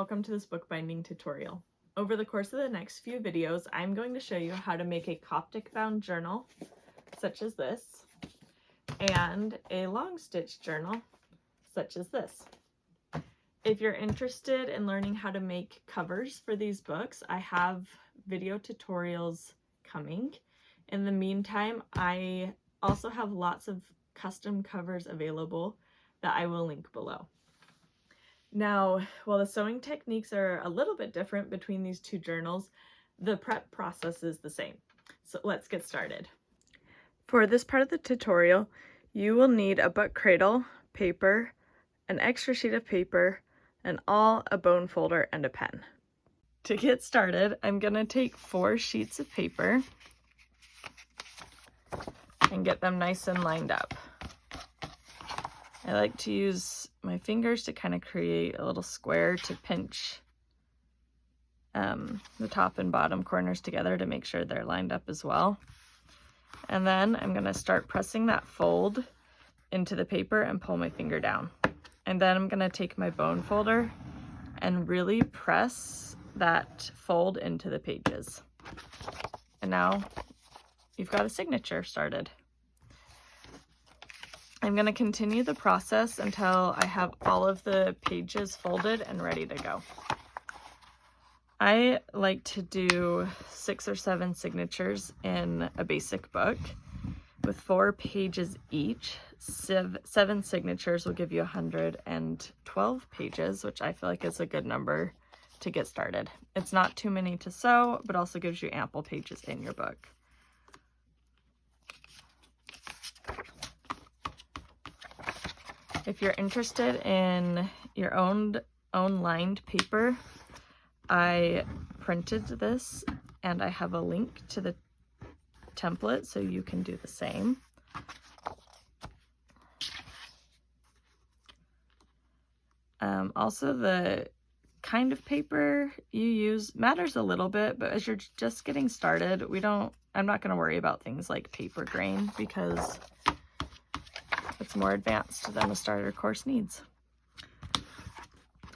welcome to this bookbinding tutorial. Over the course of the next few videos, I'm going to show you how to make a Coptic bound journal, such as this, and a long stitch journal, such as this. If you're interested in learning how to make covers for these books, I have video tutorials coming. In the meantime, I also have lots of custom covers available that I will link below. Now, while the sewing techniques are a little bit different between these two journals, the prep process is the same. So let's get started. For this part of the tutorial, you will need a book cradle, paper, an extra sheet of paper, and a bone folder and a pen. To get started, I'm going to take 4 sheets of paper and get them nice and lined up. I like to use my fingers to kind of create a little square to pinch the top and bottom corners together to make sure they're lined up as well. And then I'm going to start pressing that fold into the paper and pull my finger down. And then I'm going to take my bone folder and really press that fold into the pages. And now you've got a signature started. I'm going to continue the process until I have all of the pages folded and ready to go. I like to do 6 or 7 signatures in a basic book with 4 pages each. 7 signatures will give you 112 pages, which I feel like is a good number to get started. It's not too many to sew, but also gives you ample pages in your book. If you're interested in your own lined paper, I printed this and I have a link to the template so you can do the same. Also, the kind of paper you use matters a little bit, but as you're just getting started, I'm not going to worry about things like paper grain because it's more advanced than a starter course needs.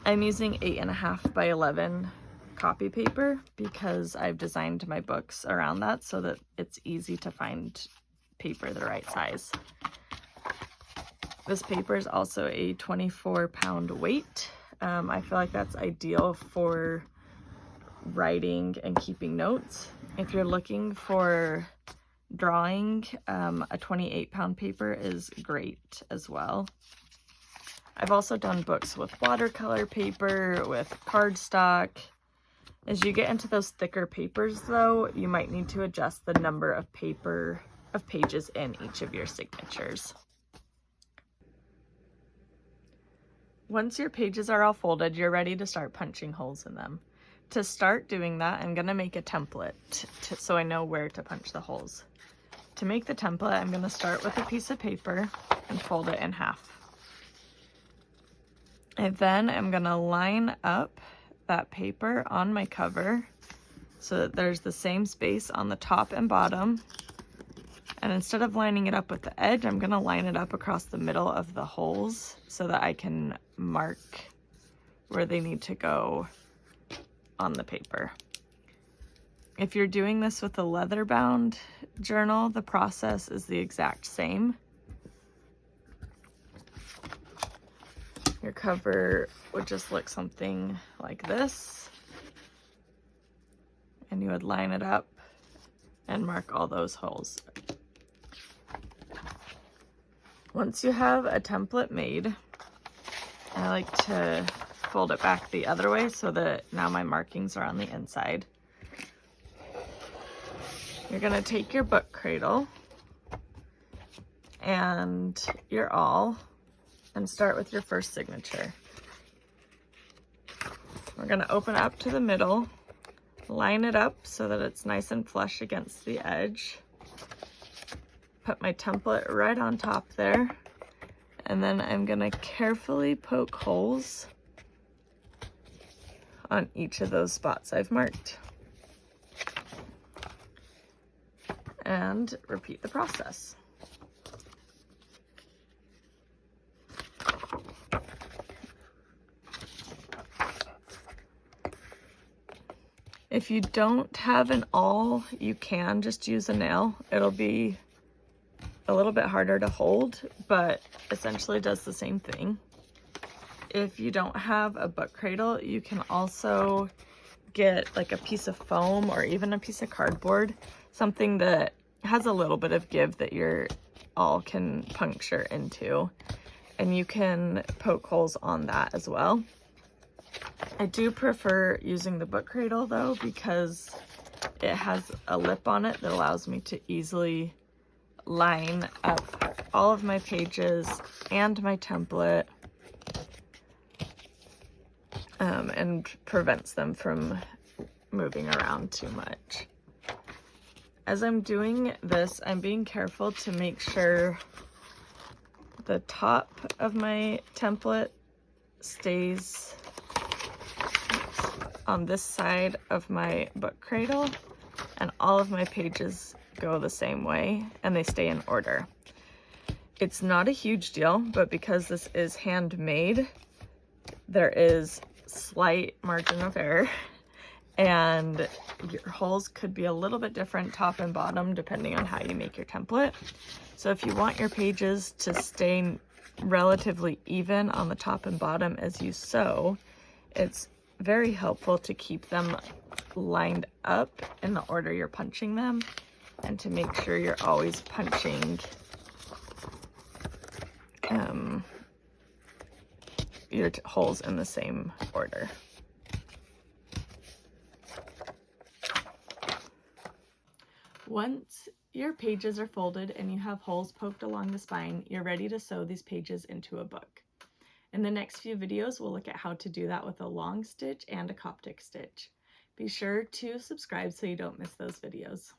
I'm using 8.5 by 11 copy paper because I've designed my books around that so that it's easy to find paper the right size. This paper is also a 24-pound weight. I feel like that's ideal for writing and keeping notes. If you're looking for drawing, a 28-pound paper is great as well. I've also done books with watercolor paper, with cardstock. As you get into those thicker papers though, you might need to adjust the number of pages in each of your signatures. Once your pages are all folded, you're ready to start punching holes in them. To start doing that, I'm going to make a template so I know where to punch the holes. To make the template, I'm going to start with a piece of paper and fold it in half. And then I'm going to line up that paper on my cover so that there's the same space on the top and bottom. And instead of lining it up with the edge, I'm going to line it up across the middle of the holes so that I can mark where they need to go on the paper. If you're doing this with a leather-bound journal, the process is the exact same. Your cover would just look something like this, and you would line it up and mark all those holes. Once you have a template made, I like to fold it back the other way so that now my markings are on the inside. You're going to take your book cradle and your awl and start with your first signature. We're going to open up to the middle, line it up so that it's nice and flush against the edge. Put my template right on top there, and then I'm going to carefully poke holes on each of those spots I've marked. And repeat the process. If you don't have an awl, you can just use a nail. It'll be a little bit harder to hold, but essentially does the same thing. If you don't have a book cradle, you can also get like a piece of foam or even a piece of cardboard, something that has a little bit of give that your awl can puncture into, and you can poke holes on that as well. I do prefer using the book cradle though, because it has a lip on it that allows me to easily line up all of my pages and my template, and prevents them from moving around too much. As I'm doing this, I'm being careful to make sure the top of my template stays on this side of my book cradle, and all of my pages go the same way and they stay in order. It's not a huge deal, but because this is handmade, there is slight margin of error, and your holes could be a little bit different top and bottom depending on how you make your template. So if you want your pages to stay relatively even on the top and bottom as you sew, it's very helpful to keep them lined up in the order you're punching them, and to make sure you're always punching your holes in the same order. Once your pages are folded and you have holes poked along the spine, you're ready to sew these pages into a book. In the next few videos, we'll look at how to do that with a long stitch and a Coptic stitch. Be sure to subscribe so you don't miss those videos.